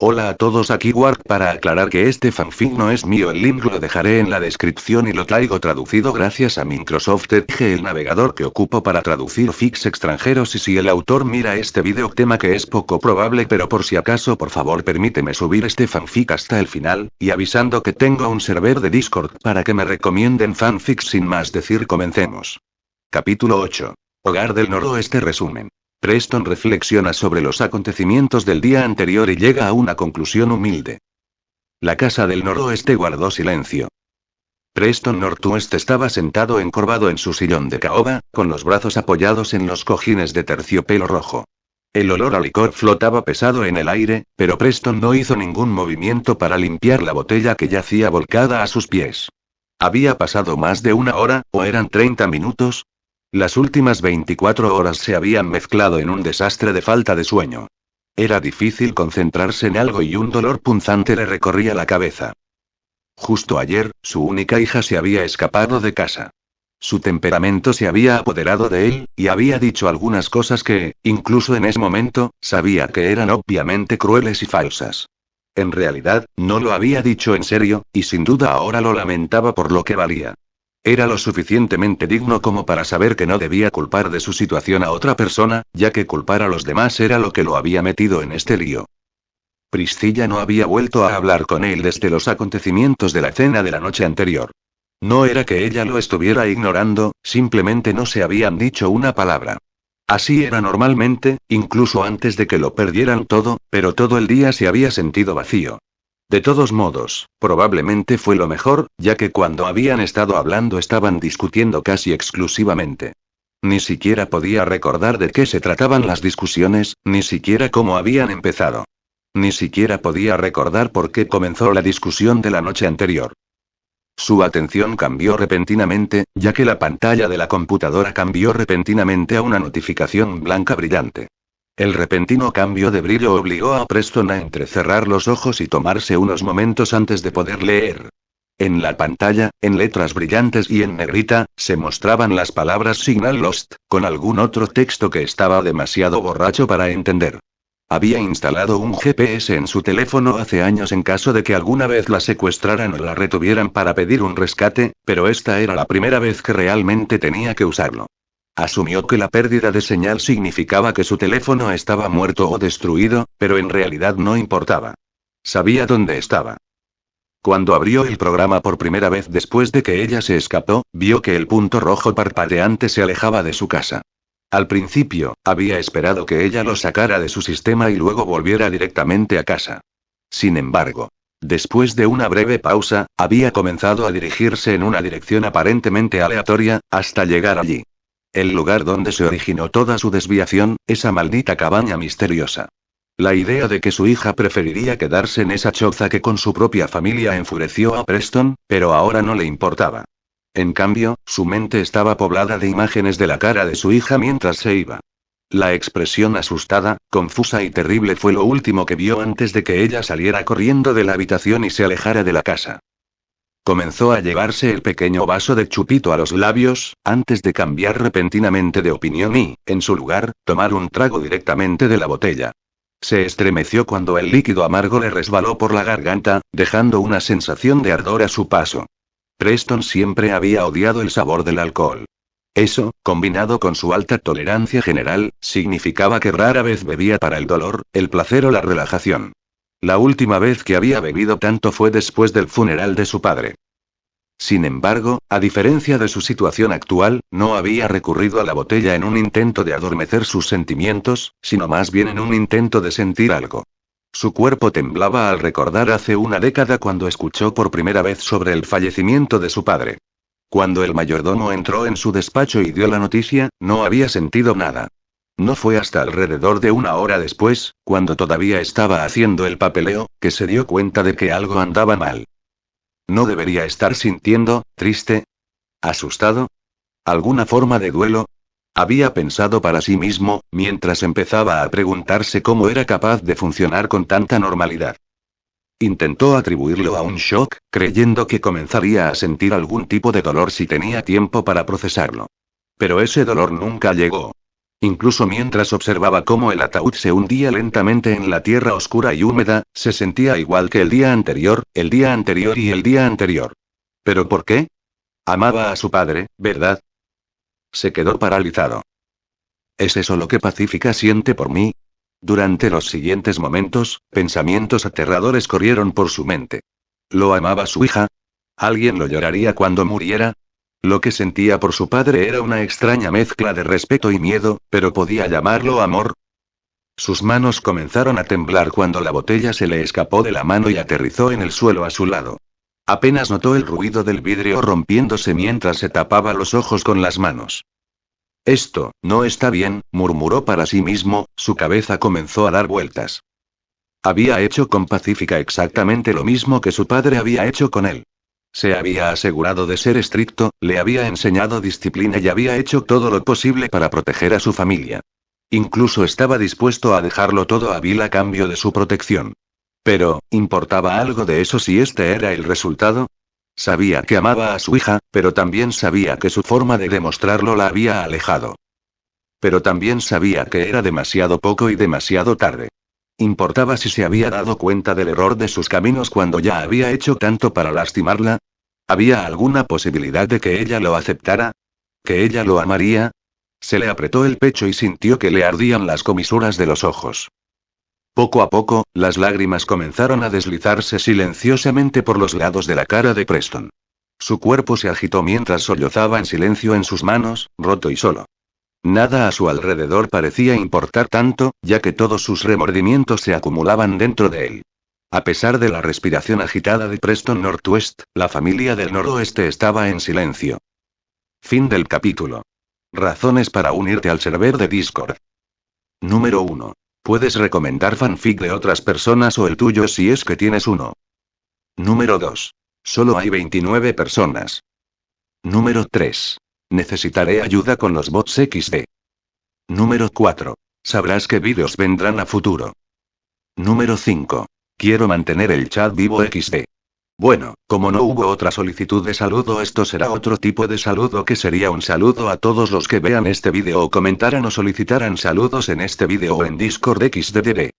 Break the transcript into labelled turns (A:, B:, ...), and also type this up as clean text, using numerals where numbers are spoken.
A: Hola a todos, aquí Warp para aclarar que este fanfic no es mío, el link lo dejaré en la descripción y lo traigo traducido gracias a Microsoft Edge, el navegador que ocupo para traducir fics extranjeros, y si el autor mira este video, tema que es poco probable, pero por si acaso por favor permíteme subir este fanfic hasta el final, y avisando que tengo un server de Discord para que me recomienden fanfics. Sin más decir, comencemos. Capítulo 8. Hogar del Noroeste. Resumen. Preston reflexiona sobre los acontecimientos del día anterior y llega a una conclusión humilde. La casa del noroeste guardó silencio. Preston Northwest estaba sentado encorvado en su sillón de caoba, con los brazos apoyados en los cojines de terciopelo rojo. El olor a licor flotaba pesado en el aire, pero Preston no hizo ningún movimiento para limpiar la botella que yacía volcada a sus pies. ¿Había pasado más de una hora, o eran 30 minutos? Las últimas 24 horas se habían mezclado en un desastre de falta de sueño. Era difícil concentrarse en algo y un dolor punzante le recorría la cabeza. Justo ayer, su única hija se había escapado de casa. Su temperamento se había apoderado de él, y había dicho algunas cosas que, incluso en ese momento, sabía que eran obviamente crueles y falsas. En realidad, no lo había dicho en serio, y sin duda ahora lo lamentaba por lo que valía. Era lo suficientemente digno como para saber que no debía culpar de su situación a otra persona, ya que culpar a los demás era lo que lo había metido en este lío. Priscilla no había vuelto a hablar con él desde los acontecimientos de la cena de la noche anterior. No era que ella lo estuviera ignorando, simplemente no se habían dicho una palabra. Así era normalmente, incluso antes de que lo perdieran todo, pero todo el día se había sentido vacío. De todos modos, probablemente fue lo mejor, ya que cuando habían estado hablando estaban discutiendo casi exclusivamente. Ni siquiera podía recordar de qué se trataban las discusiones, ni siquiera cómo habían empezado. Ni siquiera podía recordar por qué comenzó la discusión de la noche anterior. Su atención cambió repentinamente, ya que la pantalla de la computadora cambió repentinamente a una notificación blanca brillante. El repentino cambio de brillo obligó a Preston a entrecerrar los ojos y tomarse unos momentos antes de poder leer. En la pantalla, en letras brillantes y en negrita, se mostraban las palabras Signal Lost, con algún otro texto que estaba demasiado borracho para entender. Había instalado un GPS en su teléfono hace años en caso de que alguna vez la secuestraran o la retuvieran para pedir un rescate, pero esta era la primera vez que realmente tenía que usarlo. Asumió que la pérdida de señal significaba que su teléfono estaba muerto o destruido, pero en realidad no importaba. Sabía dónde estaba. Cuando abrió el programa por primera vez después de que ella se escapó, vio que el punto rojo parpadeante se alejaba de su casa. Al principio, había esperado que ella lo sacara de su sistema y luego volviera directamente a casa. Sin embargo, después de una breve pausa, había comenzado a dirigirse en una dirección aparentemente aleatoria, hasta llegar allí. El lugar donde se originó toda su desviación, esa maldita cabaña misteriosa. La idea de que su hija preferiría quedarse en esa choza que con su propia familia enfureció a Preston, pero ahora no le importaba. En cambio, su mente estaba poblada de imágenes de la cara de su hija mientras se iba. La expresión asustada, confusa y terrible fue lo último que vio antes de que ella saliera corriendo de la habitación y se alejara de la casa. Comenzó a llevarse el pequeño vaso de chupito a los labios, antes de cambiar repentinamente de opinión y, en su lugar, tomar un trago directamente de la botella. Se estremeció cuando el líquido amargo le resbaló por la garganta, dejando una sensación de ardor a su paso. Preston siempre había odiado el sabor del alcohol. Eso, combinado con su alta tolerancia general, significaba que rara vez bebía para el dolor, el placer o la relajación. La última vez que había bebido tanto fue después del funeral de su padre. Sin embargo, a diferencia de su situación actual, no había recurrido a la botella en un intento de adormecer sus sentimientos, sino más bien en un intento de sentir algo. Su cuerpo temblaba al recordar hace una década cuando escuchó por primera vez sobre el fallecimiento de su padre. Cuando el mayordomo entró en su despacho y dio la noticia, no había sentido nada. No fue hasta alrededor de una hora después, cuando todavía estaba haciendo el papeleo, que se dio cuenta de que algo andaba mal. ¿No debería estar sintiendo, triste? ¿Asustado? ¿Alguna forma de duelo? Había pensado para sí mismo, mientras empezaba a preguntarse cómo era capaz de funcionar con tanta normalidad. Intentó atribuirlo a un shock, creyendo que comenzaría a sentir algún tipo de dolor si tenía tiempo para procesarlo. Pero ese dolor nunca llegó. Incluso mientras observaba cómo el ataúd se hundía lentamente en la tierra oscura y húmeda, se sentía igual que el día anterior y el día anterior. ¿Pero por qué? Amaba a su padre, ¿verdad? Se quedó paralizado. ¿Es eso lo que Pacífica siente por mí? Durante los siguientes momentos, pensamientos aterradores corrieron por su mente. ¿Lo amaba su hija? ¿Alguien lo lloraría cuando muriera? Lo que sentía por su padre era una extraña mezcla de respeto y miedo, pero ¿podía llamarlo amor? Sus manos comenzaron a temblar cuando la botella se le escapó de la mano y aterrizó en el suelo a su lado. Apenas notó el ruido del vidrio rompiéndose mientras se tapaba los ojos con las manos. Esto, no está bien, murmuró para sí mismo, su cabeza comenzó a dar vueltas. Había hecho con Pacífica exactamente lo mismo que su padre había hecho con él. Se había asegurado de ser estricto, le había enseñado disciplina y había hecho todo lo posible para proteger a su familia. Incluso estaba dispuesto a dejarlo todo a Bill a cambio de su protección. Pero, ¿importaba algo de eso si este era el resultado? Sabía que amaba a su hija, pero también sabía que su forma de demostrarlo la había alejado. Pero también sabía que era demasiado poco y demasiado tarde. ¿Importaba si se había dado cuenta del error de sus caminos cuando ya había hecho tanto para lastimarla? ¿Había alguna posibilidad de que ella lo aceptara? ¿Que ella lo amaría? Se le apretó el pecho y sintió que le ardían las comisuras de los ojos. Poco a poco, las lágrimas comenzaron a deslizarse silenciosamente por los lados de la cara de Preston. Su cuerpo se agitó mientras sollozaba en silencio en sus manos, roto y solo. Nada a su alrededor parecía importar tanto, ya que todos sus remordimientos se acumulaban dentro de él. A pesar de la respiración agitada de Preston Northwest, la familia del noroeste estaba en silencio. Fin del capítulo. Razones para unirte al server de Discord. Número 1. Puedes recomendar fanfic de otras personas o el tuyo si es que tienes uno. Número 2. Solo hay 29 personas. Número 3. Necesitaré ayuda con los bots XD. Número 4. Sabrás qué vídeos vendrán a futuro. Número 5. Quiero mantener el chat vivo XD. Bueno, como no hubo otra solicitud de saludo, esto será otro tipo de saludo que sería un saludo a todos los que vean este vídeo o comentaran o solicitaran saludos en este vídeo o en Discord XDDD.